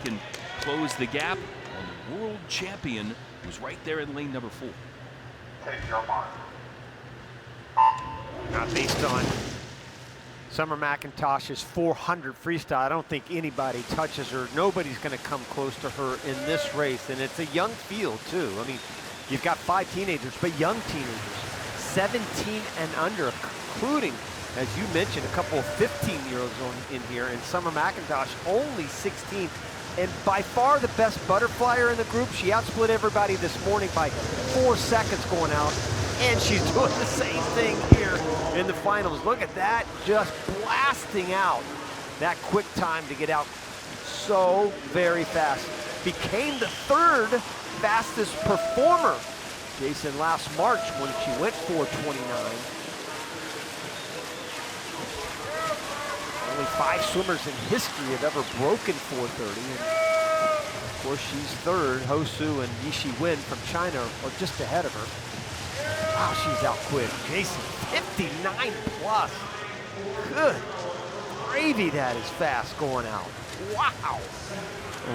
and close the gap on the world champion, who's right there in lane number 4. Take your mark. Not based on Summer McIntosh's 400 freestyle. I don't think anybody touches her. Nobody's going to come close to her in this race, and it's a young field too. I mean, you've got 5 teenagers, but young teenagers, 17 and under, including, as you mentioned, a couple of 15-year-olds in here, and Summer McIntosh only 16. And by far the best butterflyer in the group. She outsplit everybody this morning by 4 seconds going out. And she's doing the same thing here in the finals. Look at that, just blasting out that quick time to get out so very fast. Became the 3rd fastest performer, Jason, last March when she went 4:29. Only 5 swimmers in history have ever broken 4:30. And of course, she's 3rd. Hosu and Yishi Wen from China are just ahead of her. Wow, she's out quick. Jason, 59 plus. Good gravy, that is fast going out. Wow.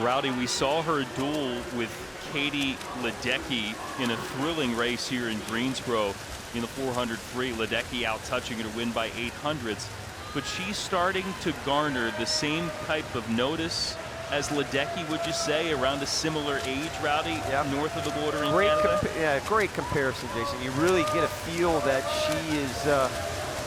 Rowdy, we saw her duel with Katie Ledecky in a thrilling race here in Greensboro in the 400 free. Ledecky out touching her to win by 800ths. But she's starting to garner the same type of notice as Ledecky, would you say, around a similar age, Rowdy, north of the border in Canada? Yeah, great comparison, Jason. You really get a feel that she is,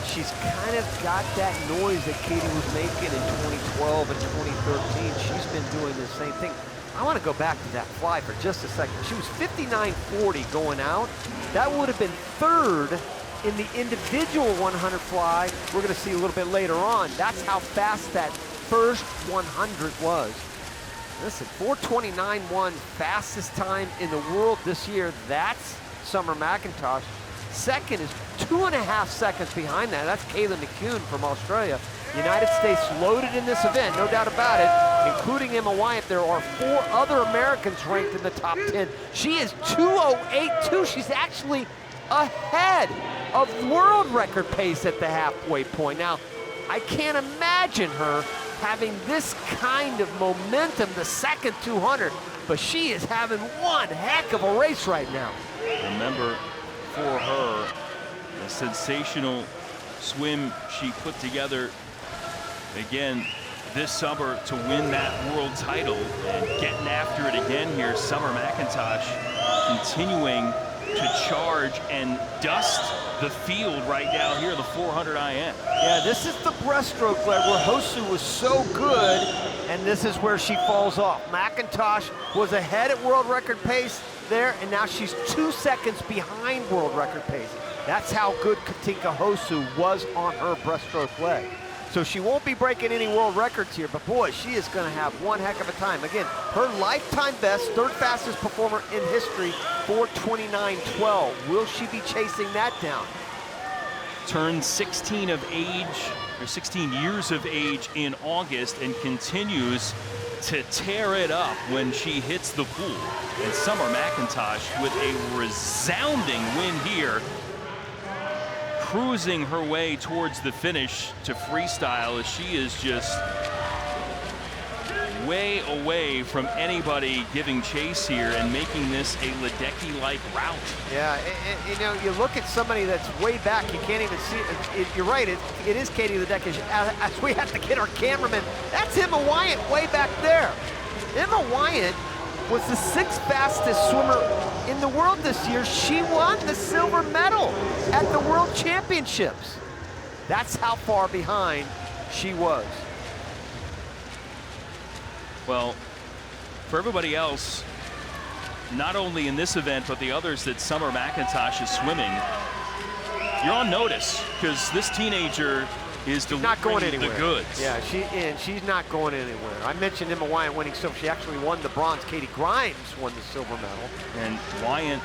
she's kind of got that noise that Katie was making in 2012 and 2013. She's been doing the same thing. I want to go back to that fly for just a second. She was 59.40 going out. That would have been 3rd in the individual 100 fly. We're going to see a little bit later on. That's how fast that first 100 was. Listen, 4:29.1, fastest time in the world this year. That's Summer McIntosh. Second is 2.5 seconds behind that. That's Kayla McCune from Australia. United States loaded in this event, no doubt about it, including Emma Weyant. There are 4 other Americans ranked in the top 10. She is 2:08.2. She's actually ahead of world record pace at the halfway point. Now, I can't imagine her having this kind of momentum the second 200, but she is having one heck of a race right now. Remember, for her, the sensational swim she put together again this summer to win that world title, and getting after it again here. Summer McIntosh continuing to charge and dust the field right now here, the 400 IM. Yeah, this is the breaststroke leg where Hosu was so good, and this is where she falls off. McIntosh was ahead at world record pace there, and now she's 2 seconds behind world record pace. That's how good Katinka Hosu was on her breaststroke leg. So she won't be breaking any world records here, but boy, she is gonna have one heck of a time. Again, her lifetime best, 3rd fastest performer in history, 4:29.12. Will she be chasing that down? Turned 16 of age, or 16 years of age in August, and continues to tear it up when she hits the pool. And Summer McIntosh with a resounding win here, cruising her way towards the finish to freestyle, as she is just way away from anybody giving chase here and making this a Ledecky-like route. Yeah, and you know, you look at somebody that's way back, you can't even see it. You're right, it is Katie Ledecky. As we have to get our cameraman, that's Emma Weyant way back there. Emma Weyant was the 6th fastest swimmer in the world this year. She won the silver medal at the World Championships. That's how far behind she was. Well, for everybody else, not only in this event, but the others that Summer McIntosh is swimming, you're on notice, because this teenager is not going anywhere. The goods. Yeah, she's not going anywhere. I mentioned Emma Weyant winning silver. She actually won the bronze. Katie Grimes won the silver medal. And Weyant,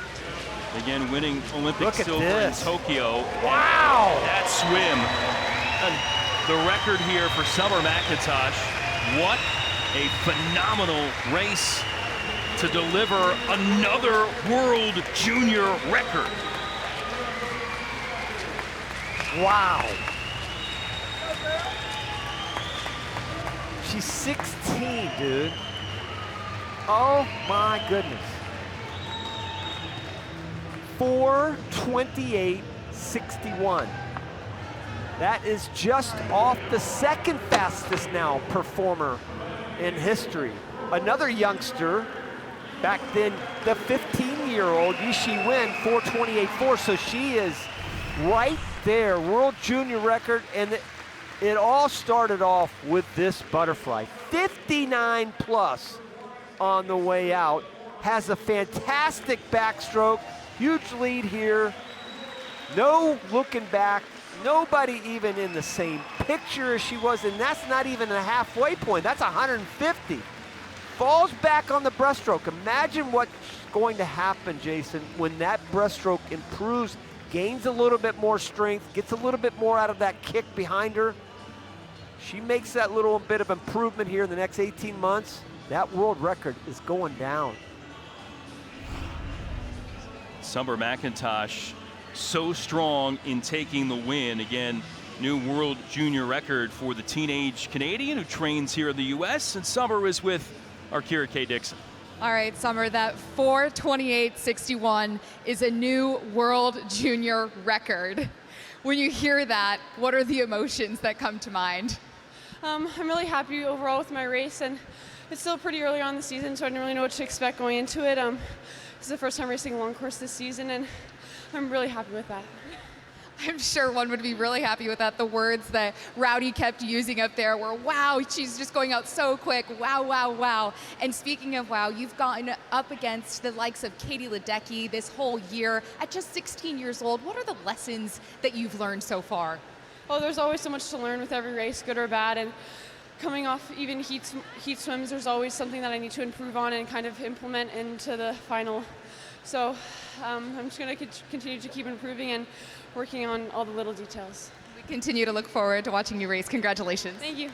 again, winning Olympic silver in Tokyo. Wow! That swim. And the record here for Summer McIntosh. What a phenomenal race to deliver another world junior record. Wow. She's 16, dude. Oh my goodness. 4:28.61. That is just off the second fastest now performer in history. Another youngster, back then the 15-year-old Yishi Wen, 4:28.4. So she is right there, world junior record, and it all started off with this butterfly. 59 plus on the way out. Has a fantastic backstroke, huge lead here. No looking back, nobody even in the same picture as she was, and that's not even a halfway point, that's 150. Falls back on the breaststroke. Imagine what's going to happen, Jason, when that breaststroke improves, gains a little bit more strength, gets a little bit more out of that kick behind her. She makes that little bit of improvement here in the next 18 months. That world record is going down. Summer McIntosh so strong in taking the win. Again, new world junior record for the teenage Canadian who trains here in the U.S. And Summer is with our Kira K. Dixon. All right, Summer, that 4:28.61 is a new world junior record. When you hear that, what are the emotions that come to mind? I'm really happy overall with my race, and it's still pretty early on in the season, so I didn't really know what to expect going into it. This is the first time racing a long course this season, and I'm really happy with that. I'm sure one would be really happy with that. The words that Rowdy kept using up there were, wow, she's just going out so quick, wow, wow, wow. And speaking of wow, you've gone up against the likes of Katie Ledecky this whole year at just 16 years old. What are the lessons that you've learned so far? Well, there's always so much to learn with every race, good or bad, and coming off even heat swims, there's always something that I need to improve on and kind of implement into the final. So I'm just going to continue to keep improving and working on all the little details. We continue to look forward to watching you race. Congratulations. Thank you.